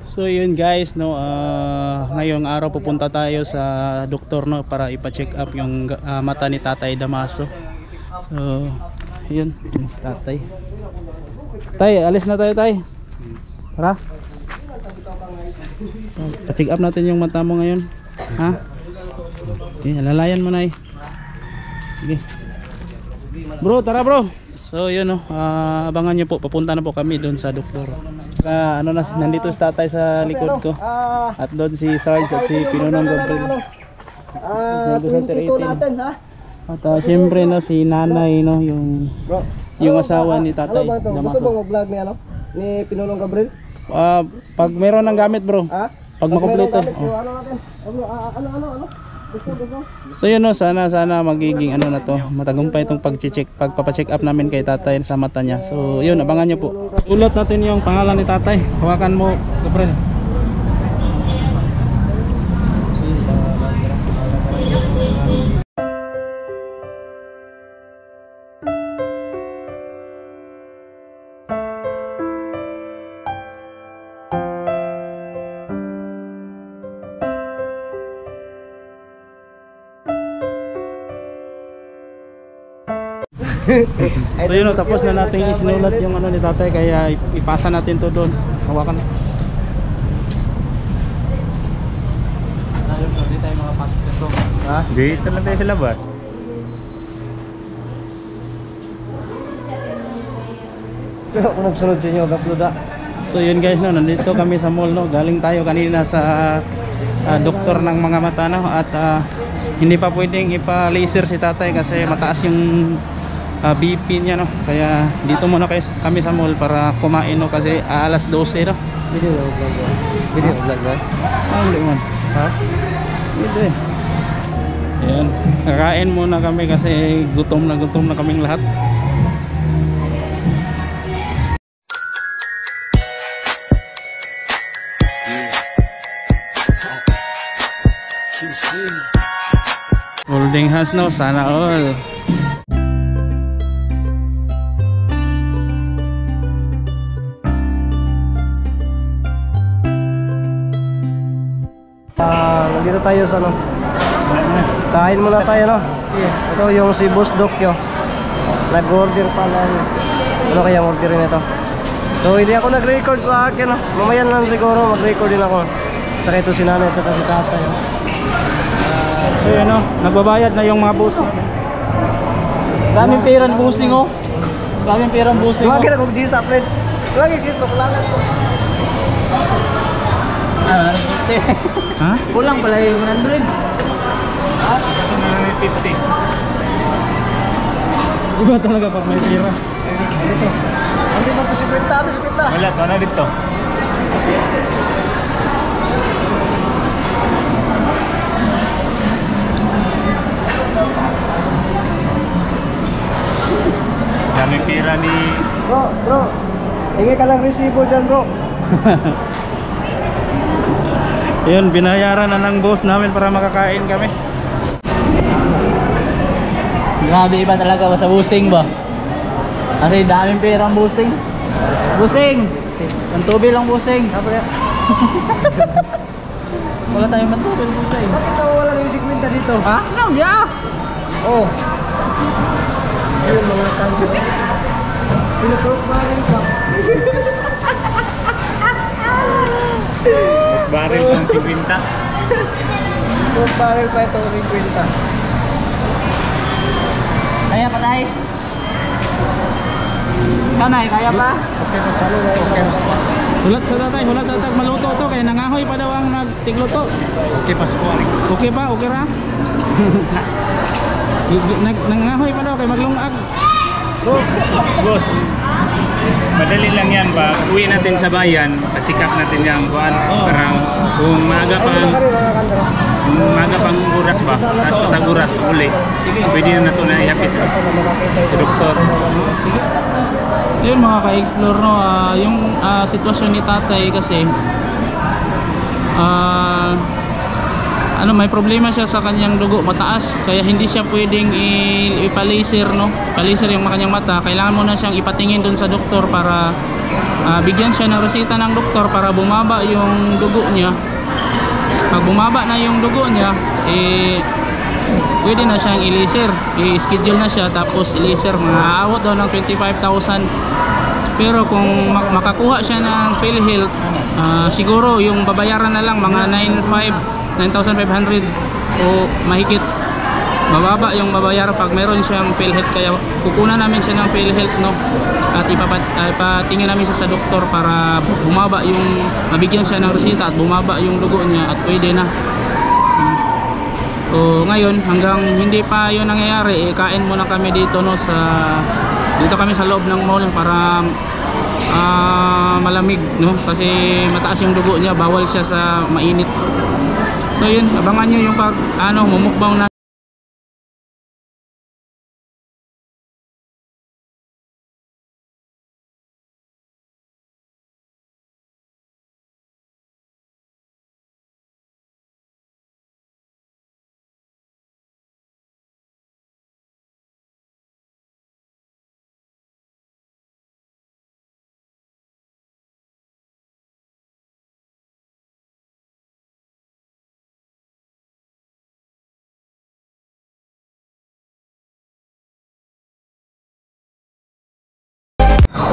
So yun guys, no, ngayong araw pupunta tayo sa doktor, no, para ipa-check up yung mata ni Tatay Damaso. So yun si Tatay. Tay, alis na tayo, Tay. Tara. So, pa-check up natin yung mata mo ngayon. Ha? Okay, lalayan mo na eh. Sige. Bro, tara bro. So yun, no, abangan nyo po, papunta na po kami doon sa doktor. Nandito si Tatay sa likod ko. At doon si Sarge at si Pinunong Gabriel. At siyempre, no, si Nanay, no, yung asawa ni Tatay Damaso. Gusto mo mag-vlog ni ni Pinunong Gabriel? Pag meron ng gamit bro, pag makumpleto. Ano? So yun, no, sana magiging ano na to, matagumpay itong pagpapacheck up namin kay Tatay sa mata niya. So yun, abangan nyo po. Ulat natin yung pangalan ni Tatay. Hawakan mo, Gabriel. So yun, no, tapos na natin isinulat yung ano ni Tatay, kaya ipasa natin to doon. Hawakan. Hindi tayo makapasok dito. Ha? Dito lang tayo sa labas. Pero kung nagsunod sa inyo, gapluda. So yun guys, no, nandito kami sa mall, no. Galing tayo kanina sa doktor ng mga mata, no, at hindi pa pwedeng ipa-laser si Tatay kasi mataas yung BP niya, no. Kaya dito muna kami sa mall para kumain, no, kasi alas 12, no. Video vlog ba? Video vlog ba? Hindi man. Ha? Hindi. Ayan, kakain muna kami kasi gutom na kaming lahat. Holding hands, no, sana all. Nandito tayo sa ano. Kain muna tayo, no. Ito yung si Boss Doc yo. Nag-order pa lang. Ano kaya orderin ito? So hindi ako nag-record sa akin, no. Mamaya lang siguro mag-record din ako. Saka ito si Nanay at si Tatay. So yun, no, nagbabayad na yung mga busing. Daming perang busing, oh. Daming perang busing, oh. Huwag na kong G-Sa, friend. Huwag exit mo, kulangan ko. Ha? Kulang pala yung 100. Ito na 50. Iba talaga pag may pera. Dito. Hindi ba ito si Quinta? Ano si Quinta? Wala, ito na dito. Dami pira ni... Bro. Hingi ka lang resibo dyan, bro. Yun, binayaran na ng boss namin para makakain kami. Grabe, iba talaga ba sa busing ba? Kasi daming perang busing. Busing! Ang tubi lang busing. Wala tayong matubil busing. Bakit nawawala yung si Quinta dito? Ha? Ano? Yeah! Oh. Ayun, mga kanjo. Pinuprok ba rin ka? Baril pang 50. Prok barrel pa ito rin Quinta. Kaya pa tayo? Kanay, kaya pa? Okay na, salo na yun. Hulat sa Tatay, maluto to kaya nangahoy pa daw ang nagtigluto. Okay, pasko rin. Okay pa? Okay ra? Nangahoy pa daw kay maglungag. Boss, madali lang yan ba? Uwi natin sa bayan, pa-check up natin yung kuhan. Para kung maaga pang oras ba, tapos patang oras pa uli, pwede na ito na iapit sa doktor. Yun mga ka-explore, no, yung sitwasyon ni Tatay kasi may problema siya sa kanyang dugo, mataas, kaya hindi siya pwedeng ipa-laser, no? Pa-laser yung kanyang mata. Kailangan mo na siyang ipatingin doon sa doktor para bigyan siya ng reseta ng doktor para bumaba yung dugo niya. Pag bumaba na yung dugo niya, pwede na siyang i-laser. I-schedule na siya tapos i-laser. Maaawot daw ng 25,000. Pero kung makakuha siya ng PhilHealth, siguro yung babayaran na lang mga 9,500 o mahigit. Mababa yung babayaran pag meron siyang PhilHealth. Kaya kukunan namin siya ng PhilHealth, no? At ipatingin namin siya sa doktor para bumaba yung, mabigyan siya ng resita at bumaba yung dugo niya at pwede na. So ngayon hanggang hindi pa yun nangyayari, kain muna kami dito, no, dito kami sa loob ng mall para malamig, no, kasi mataas yung dugo niya, bawal siya sa mainit. So yun, abangan nyo yung pag mumukbang na.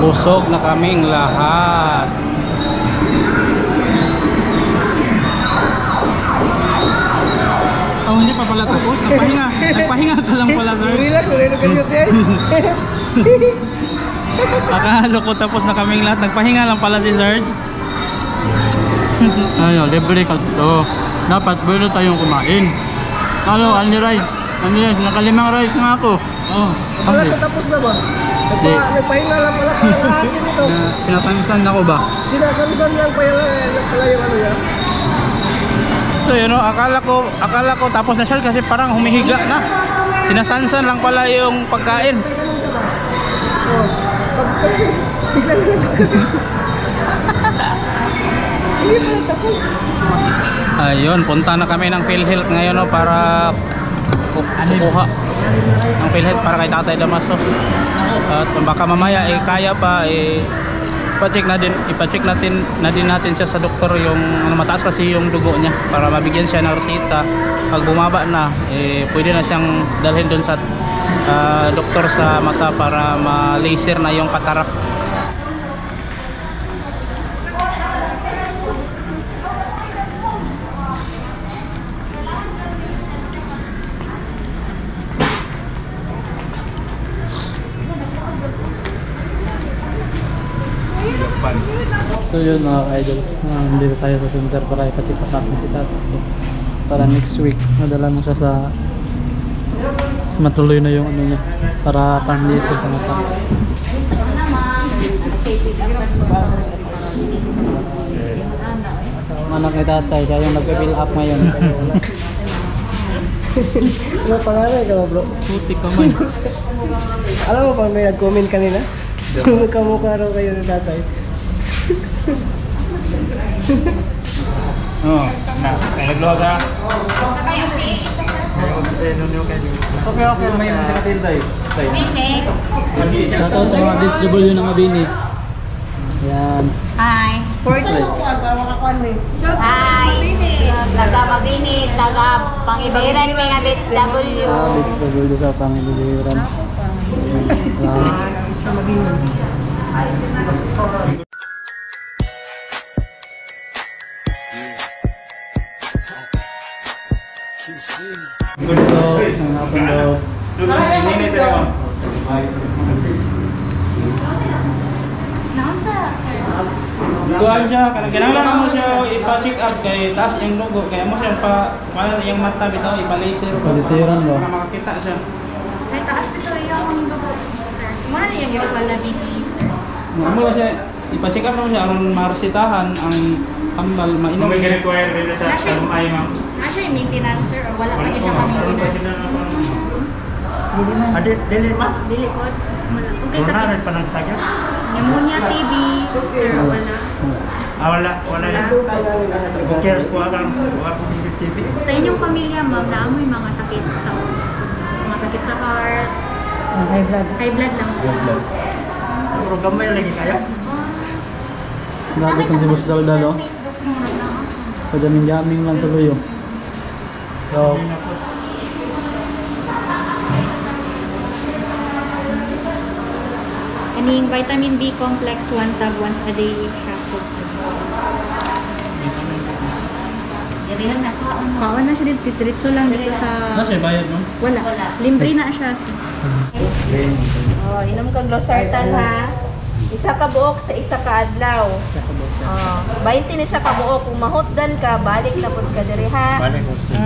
Busog na kaming lahat. Oh, hindi pa pala tapos. Nagpahinga ka lang pala, sir. Relax, wala na kanyo tayo. Akala ko tapos na kaming lahat. Nagpahinga lang pala si Serge. Ano, libre kasi to. Dapat bilo tayong kumain. Ano, only rice. Nakalimang rice nga ako. Oh, Wala ka tapos na ba? Nagpahinga lang pala parang akin ito. Pinatangisan ako ba? Sinasamsan lang pala yung ano yan. So yun, akala ko tapos na siya kasi parang humihiga na. Sinasansan lang pala yung pagkain. Ayun, punta na kami ng PhilHealth ngayon, no, para kukuha ng PhilHealth para kay Tatay Damaso. At baka mamaya kaya pa ipa-check natin siya sa doktor yung mataas kasi yung dugo niya para mabigyan siya ng resita. Pag bumaba na, pwede na siyang dalhin doon sa doktor sa mata para ma-laser na yung katarak. So yun mga ka-idol, dito tayo sa center para ipacheck up natin si Tatay para next week madala mo siya sa matuloy na yung ano niya para pang-laser sa mata. Anak ni Tatay, siya yung nagpa-fill up ngayon. Ano pangalan ka ba, bro? Putik kamay. Alam mo pang may nag-comment kanina? Kamukha raw kayo ni Tatay. Oh, nagluwag ka. Okay, may sa katil tayo. Shoutout sa mga DSW ng Mabini. Yan. Hi. Hi. Taga Mabini, taga Pangibahiran, may nga BSW. DSW sa Pangiliran. Sa Mabini. Kuhaan siya, kinahanglan mo siya ipa-check up kay taas yung dugo, kaya mo siya yung mata bitaw ipa-laser. Ipa-laseran ba? Para makakita siya. Ay, taas ito yung dugo. Muna na yung pala BP. Mo siya ipa-check up mo siya aron maresetahan ang kambal mainom. May require rin sa ay ma'am. Actually, maintenance sir, or wala pa rin siya maintenance. Dili ma? Dili ko. Okay, Wala sa rin pa ng sakit. pneumonia, TB, sir, wala. Wala yan. Cares ko lang. Wala po visit TV. Sa inyong pamilya, ma'am, naamoy mga sakit sa heart. High blood lang. Program mo yung lagi kaya? Grabe kung si Boss Daldal, oh. Padamin-daming lang tuloy, oh. So, Kaning vitamin B complex 1 tab once a day siya po. Kaon na siya dito, diretso lang dito sa... Nasa bayad no? Wala. Libre na siya. Oh, inom kang losartan ha. Isa ka buok sa isa ka adlaw. Oh, 20 na siya ka buok. Kung mahutdan ka, balik na pud ka diri ha. Balik ko sa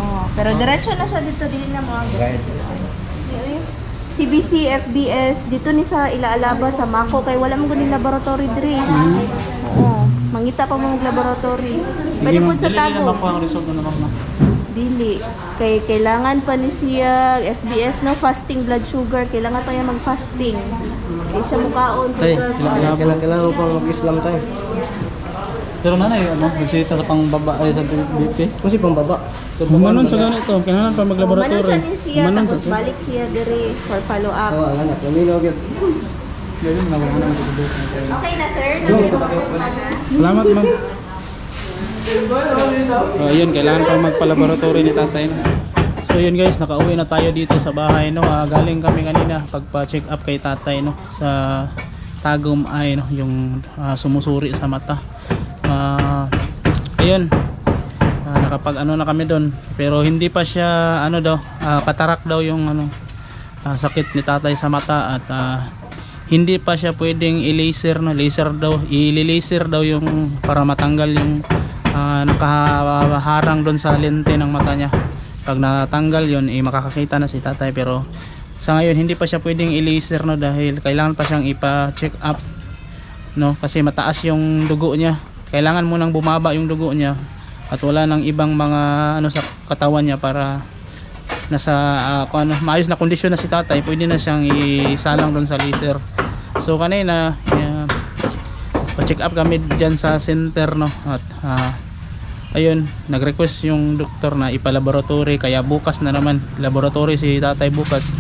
Oh, pero diretso na siya dito dili na mo. CBC, FBS, dito ni sa Ilaalaba sa Mako kay wala mo guning laboratory diri. Oo, mangita pa mo laboratory. Pwede po sa Dili na Tago. makuha ang result na naman. Dili. Kay kailangan pa ni siya FBS no fasting blood sugar, kailangan pa niya mag-fasting. Di siya mukaon Tay, for 12 hours. kailangan pang mag-Islam tayo. pero nanay, ano, bisita sa pang babae sa BP. Kasi pang baba. Humanon sa ganito, kailangan pa maglaboratory. Manon sa ni siya, Humanon tapos sa balik siya diri for follow up. Oo, anak, lumino gyud. Ganyan, nawahan naman sa BP. Okay na sir, Salamat ma'am. So yun, kailangan pa magpa-laboratory ni tatay no? So yun guys, nakauwi na tayo dito sa bahay no. Galing kami kanina pagpa-check up kay tatay no sa Tagum Eye no, yung sumusuri sa mata. Ayun. Nakapag ano na kami doon, pero hindi pa siya ano daw, katarak daw yung ano sakit ni tatay sa mata at hindi pa siya pwedeng i-laser no, i-laser daw yung para matanggal yung nakaharang doon sa lente ng mata niya. Pag natanggal yun, makakakita na si tatay, pero sa ngayon hindi pa siya pwedeng i-laser no, dahil kailangan pa siyang ipa-check up no, kasi mataas yung dugo niya. Kailangan munang bumaba yung dugo niya at wala nang ibang mga ano sa katawan niya para nasa kung ano, maayos na kondisyon na si tatay, pwede na siyang isalang doon sa laser. So kanina pa-check up kami dyan sa center no, at ayun, nag-request yung doktor na ipa-laboratory, kaya bukas na naman laboratory si tatay bukas.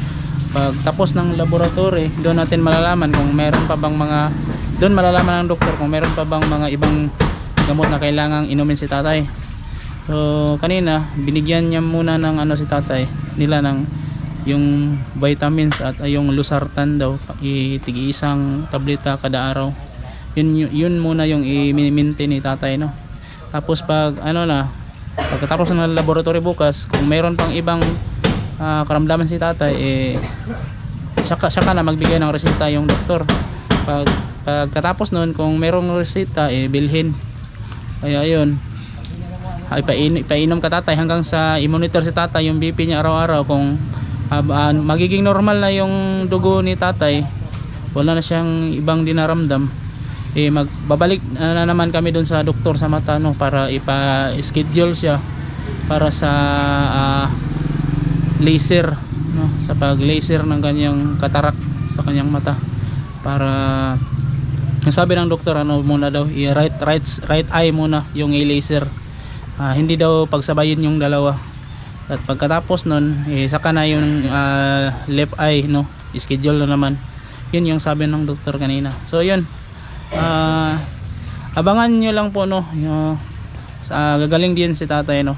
Pag tapos ng laboratory, doon natin malalaman kung meron pa bang mga, doon malalaman ng doktor kung meron pa bang mga ibang gamot na kailangang inumin si tatay. So kanina binigyan niya muna ng ano si tatay nila ng yung vitamins at yung losartan daw, tig-isang tableta kada araw. Yun muna yung i-maintain ni tatay no. Tapos pag ano na, pagkatapos ng laboratory bukas, kung meron pang ibang karamdaman si tatay, saka na magbigay ng reseta yung doktor. Pagkatapos nun, kung merong reseta, bilhin. Kaya yun, ipainom ka tatay hanggang sa i-monitor si tatay yung BP niya araw-araw. Kung magiging normal na yung dugo ni tatay, wala na siyang ibang dinaramdam, magbabalik na naman kami doon sa doktor sa mata no, para ipa-schedule siya para sa laser no, sa pag-laser ng kanyang katarak sa kanyang mata. Para ang sabi ng doktor ano muna daw, right eye muna yung i-laser, hindi daw pagsabayin yung dalawa. At pagkatapos nun saka na yung left eye no, schedule na naman. Yun yung sabi ng doktor kanina. So yun, abangan nyo lang po no, gagaling din si tatay no.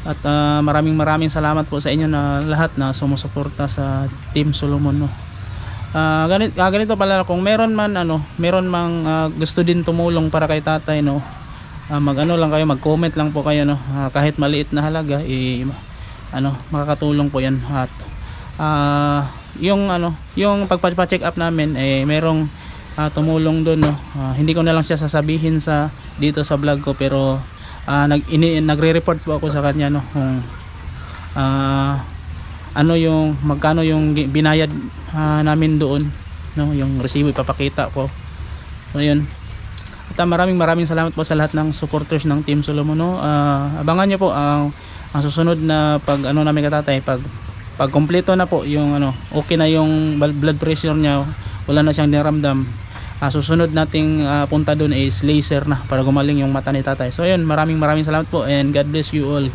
At maraming salamat po sa inyo na lahat na sumusuporta sa Team Solomon no. Ganito pala, kung meron man gusto din tumulong para kay tatay no, mag-ano lang kayo, mag-comment lang po kayo no, kahit maliit na halaga makakatulong po yan. At yung pagpa-check up namin merong tumulong doon no. Hindi ko na lang siya sasabihin dito sa vlog ko, pero nagre-report po ako sa kanya no, kung yung magkano yung binayad namin doon no, yung resibo ipapakita ko. So yun. At maraming salamat po sa lahat ng supporters ng Team Solomon no. Abangan niyo po ang susunod na pag namin katatay, pag kompleto na po yung okay na yung blood pressure niya, wala na siyang niramdam. Susunod nating punta doon is laser na para gumaling yung mata ni tatay. So yun, maraming salamat po and God bless you all.